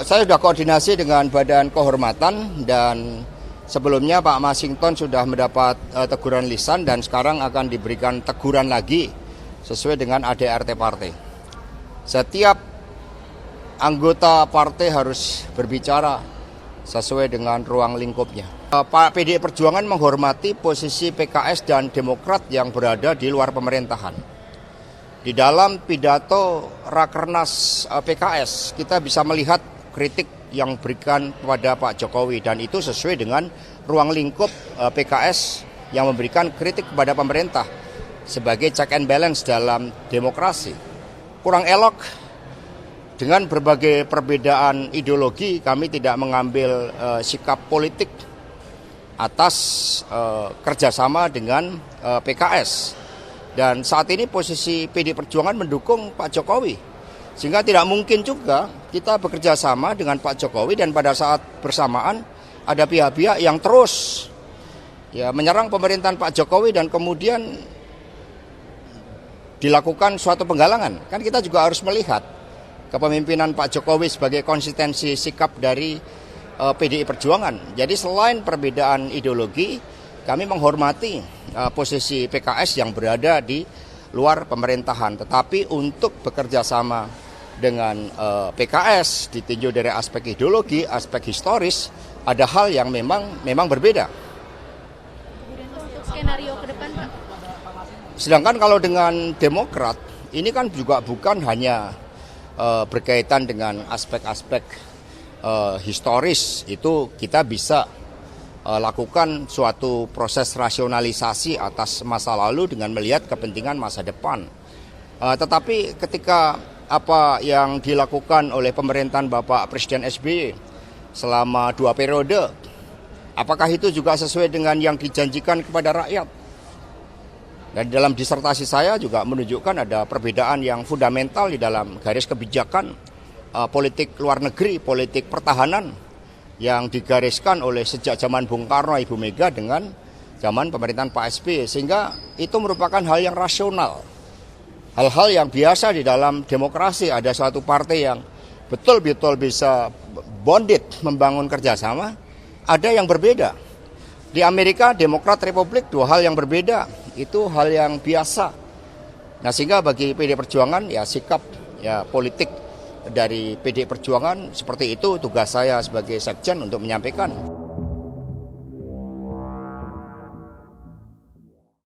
Saya sudah koordinasi dengan Badan Kehormatan dan sebelumnya Pak Masinton sudah mendapat teguran lisan dan sekarang akan diberikan teguran lagi sesuai dengan ADART partai. Setiap anggota partai harus berbicara sesuai dengan ruang lingkupnya. Pak PDI Perjuangan menghormati posisi PKS dan Demokrat yang berada di luar pemerintahan. Di dalam pidato Rakernas PKS, kita bisa melihat kritik yang berikan kepada Pak Jokowi dan itu sesuai dengan ruang lingkup PKS yang memberikan kritik kepada pemerintah sebagai check and balance dalam demokrasi. Kurang elok dengan berbagai perbedaan ideologi kami tidak mengambil sikap politik atas kerjasama dengan PKS. Dan saat ini posisi PDI Perjuangan mendukung Pak Jokowi. Sehingga tidak mungkin juga kita bekerja sama dengan Pak Jokowi dan pada saat bersamaan ada pihak-pihak yang terus menyerang pemerintahan Pak Jokowi dan kemudian dilakukan suatu penggalangan. Kan kita juga harus melihat kepemimpinan Pak Jokowi sebagai konsistensi sikap dari PDI Perjuangan. Jadi selain perbedaan ideologi, kami menghormati posisi PKS yang berada di luar pemerintahan. Tetapi untuk bekerja sama dengan PKS ditinjau dari aspek ideologi, aspek historis, ada hal yang memang berbeda. Kemudian untuk skenario ke depan, Pak? Sedangkan kalau dengan Demokrat, ini kan juga bukan hanya berkaitan dengan aspek-aspek historis, itu kita bisa lakukan suatu proses rasionalisasi atas masa lalu dengan melihat kepentingan masa depan. Tetapi ketika apa yang dilakukan oleh pemerintahan Bapak Presiden SBY selama 2 periode, apakah itu juga sesuai dengan yang dijanjikan kepada rakyat? Dan dalam disertasi saya juga menunjukkan ada perbedaan yang fundamental di dalam garis kebijakan politik luar negeri, politik pertahanan yang digariskan oleh sejak zaman Bung Karno, Ibu Mega dengan zaman pemerintahan Pak SBY. Sehingga itu merupakan hal yang rasional. Hal-hal yang biasa di dalam demokrasi, ada suatu partai yang betul-betul bisa bonded membangun kerjasama, ada yang berbeda. Di Amerika, Demokrat, Republik, 2 hal yang berbeda, itu hal yang biasa. Nah sehingga bagi PDI Perjuangan sikap politik dari PDI Perjuangan seperti itu tugas saya sebagai sekjen untuk menyampaikan.